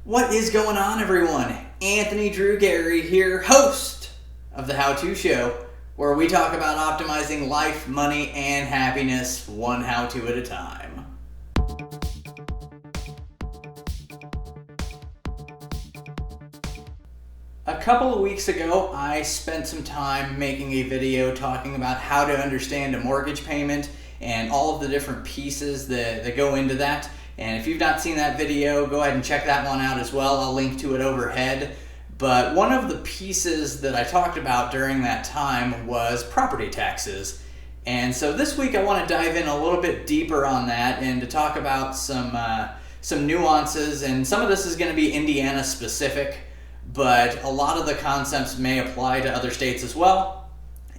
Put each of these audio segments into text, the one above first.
What is going on, everyone? Anthony Drew Gary here, host of the How To Show, where we talk about optimizing life, money, and happiness one how-to at a time. A couple of weeks ago, I spent some time making a video talking about how to understand a mortgage payment and all of the different pieces that go into that. And if you've not seen that video, go ahead and check that one out as well. I'll link to it overhead. But one of the pieces that I talked about during that time was property taxes. And so this week I want to dive in a little bit deeper on that and to talk about some nuances. And some of this is going to be Indiana specific, but a lot of the concepts may apply to other states as well.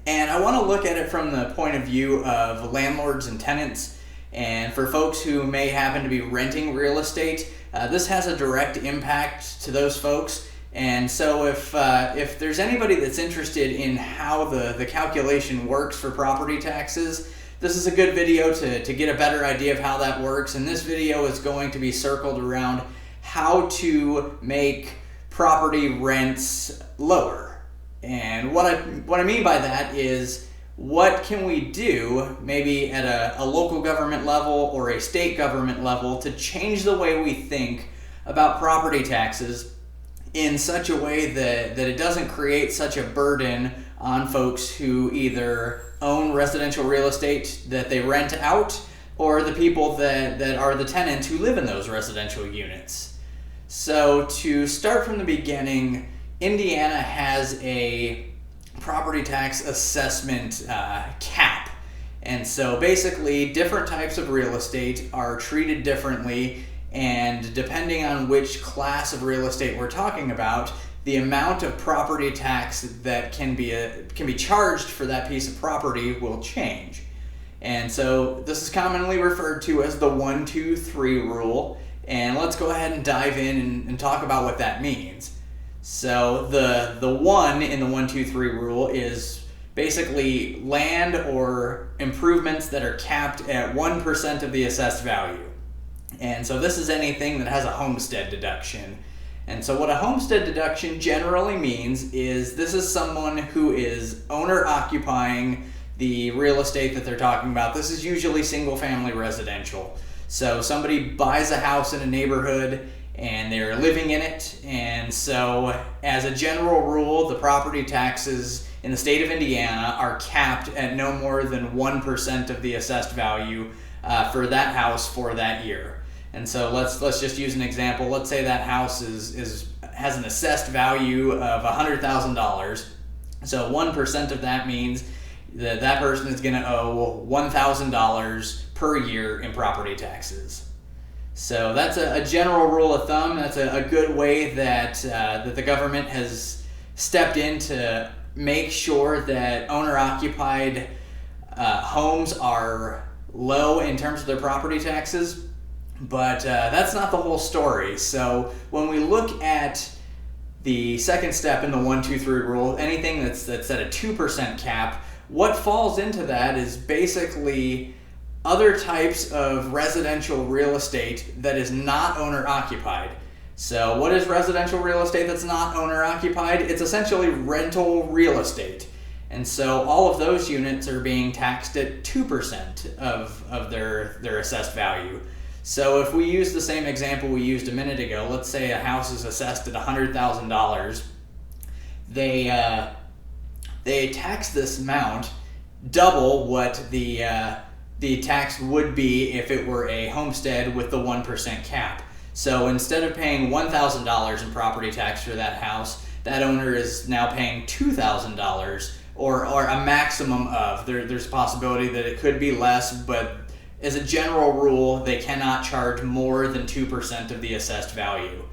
And I want to look at it from the point of view of landlords and tenants. And for folks who may happen to be renting real estate, this has a direct impact to those folks. And so if there's anybody that's interested in how the calculation works for property taxes, this is a good video to get a better idea of how that works. And this video is going to be circled around how to make property rents lower. And what I mean by that is, what can we do maybe at a local government level or a state government level to change the way we think about property taxes in such a way that it doesn't create such a burden on folks who either own residential real estate that they rent out or the people that are the tenants who live in those residential units. So to start from the beginning, Indiana has a property tax assessment cap. And so basically different types of real estate are treated differently, and depending on which class of real estate we're talking about, the amount of property tax that can be charged for that piece of property will change. And so this is commonly referred to as the 1, 2, 3 rule, and let's go ahead and dive in and talk about what that means. So the 1 in the 1, 2, 3 rule is basically land or improvements that are capped at 1% of the assessed value. And so this is anything that has a homestead deduction. And so what a homestead deduction generally means is this is someone who is owner occupying the real estate that they're talking about. This is usually single family residential. So somebody buys a house in a neighborhood and they're living in it, and so as a general rule, the property taxes in the state of Indiana are capped at no more than 1% of the assessed value for that house for that year. And so let's just use an example. Let's say that house has an assessed value of $100,000. So 1% of that means that person is going to owe $1,000 per year in property taxes. So that's a general rule of thumb. That's a good way that the government has stepped in to make sure that owner-occupied homes are low in terms of their property taxes. But that's not the whole story. So when we look at the second step in the 1, 2, 3 rule, anything that's at a 2% cap, what falls into that is basically other types of residential real estate that is not owner-occupied. So what is residential real estate that's not owner-occupied? It's essentially rental real estate. And so all of those units are being taxed at 2% of their assessed value. So if we use the same example we used a minute ago, let's say a house is assessed at $100,000. They tax this amount double what the tax would be if it were a homestead with the 1% cap. So instead of paying $1,000 in property tax for that house, that owner is now paying $2,000 or a maximum of. There's a possibility that it could be less, but as a general rule, they cannot charge more than 2% of the assessed value.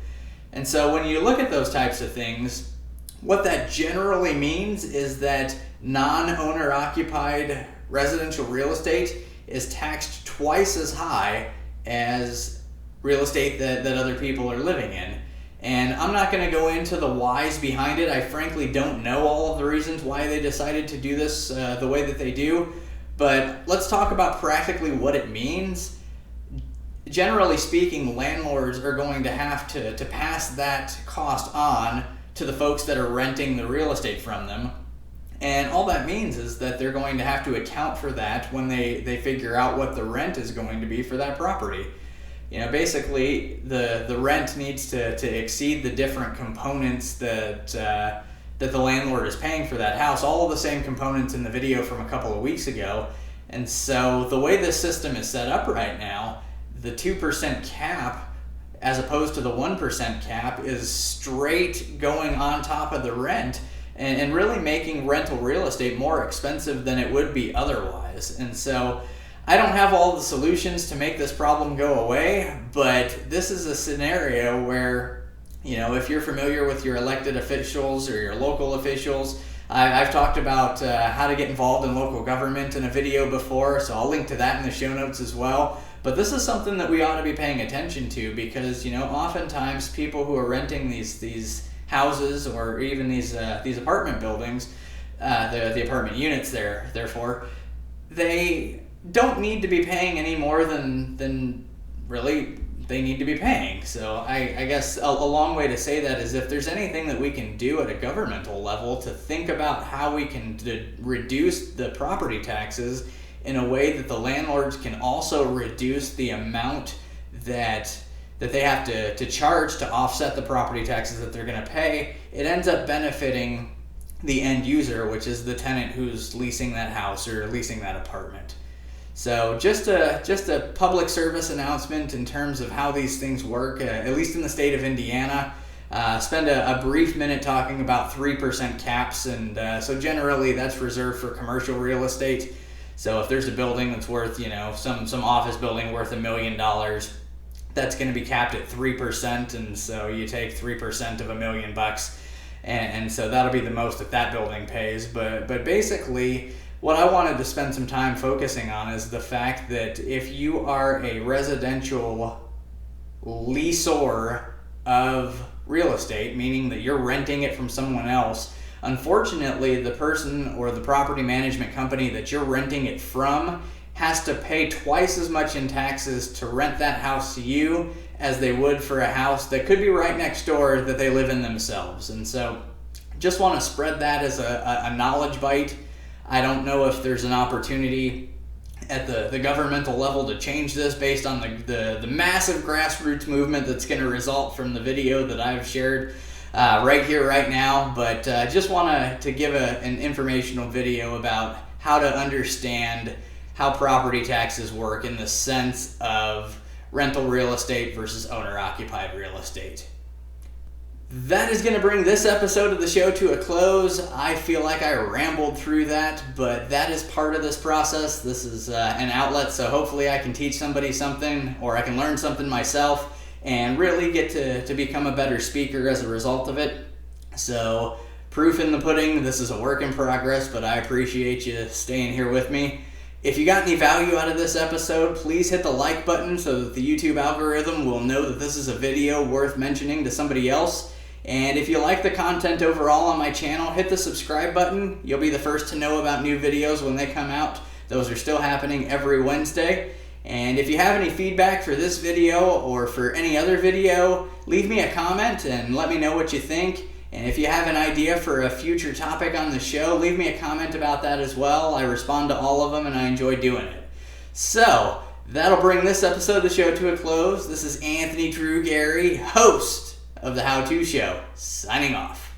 And so when you look at those types of things, what that generally means is that non-owner occupied residential real estate is taxed twice as high as real estate that other people are living in. And I'm not going to go into the whys behind it. I frankly don't know all of the reasons why they decided to do this the way that they do. But let's talk about practically what it means. generally speaking, landlords are going to have to pass that cost on to the folks that are renting the real estate from them. And all that means is that they're going to have to account for that when they figure out what the rent is going to be for that property. Basically, the rent needs to exceed the different components that the landlord is paying for that house, all of the same components in the video from a couple of weeks ago. And so the way this system is set up right now, the 2% cap as opposed to the 1% cap is straight going on top of the rent and really making rental real estate more expensive than it would be otherwise. And so I don't have all the solutions to make this problem go away, but this is a scenario where, if you're familiar with your elected officials or your local officials, I've talked about how to get involved in local government in a video before, so I'll link to that in the show notes as well. But this is something that we ought to be paying attention to because, oftentimes people who are renting these houses or even these apartment buildings, the apartment units therefore, they don't need to be paying any more than really they need to be paying. So I guess a long way to say that is if there's anything that we can do at a governmental level to think about how we can reduce the property taxes in a way that the landlords can also reduce the amount that they have to charge to offset the property taxes that they're going to pay, it ends up benefiting the end user, which is the tenant who's leasing that house or leasing that apartment. So just a public service announcement in terms of how these things work, at least in the state of Indiana. Spend a brief minute talking about 3% caps, and so generally that's reserved for commercial real estate. So if there's a building that's worth, some office building worth $1 million, that's going to be capped at 3%, and so you take 3% of $1 million, and so that'll be the most that building pays. But basically, what I wanted to spend some time focusing on is the fact that if you are a residential leaseor of real estate, meaning that you're renting it from someone else, unfortunately, the person or the property management company that you're renting it from has to pay twice as much in taxes to rent that house to you as they would for a house that could be right next door that they live in themselves. And so just want to spread that as a knowledge bite. I don't know if there's an opportunity at the governmental level to change this based on the massive grassroots movement that's going to result from the video that I've shared right here, right now. But just want to give an informational video about how to understand how property taxes work in the sense of rental real estate versus owner-occupied real estate. That is going to bring this episode of the show to a close. I feel like I rambled through that, but that is part of this process. This is an outlet, so hopefully I can teach somebody something, or I can learn something myself and really get to become a better speaker as a result of it. So, proof in the pudding, this is a work in progress, but I appreciate you staying here with me. If you got any value out of this episode, please hit the like button so that the YouTube algorithm will know that this is a video worth mentioning to somebody else. And if you like the content overall on my channel, hit the subscribe button. You'll be the first to know about new videos when they come out. Those are still happening every Wednesday. And if you have any feedback for this video or for any other video, leave me a comment and let me know what you think. And if you have an idea for a future topic on the show, leave me a comment about that as well. I respond to all of them and I enjoy doing it. So, that'll bring this episode of the show to a close. This is Anthony Drew Gary, host of The How To Show, signing off.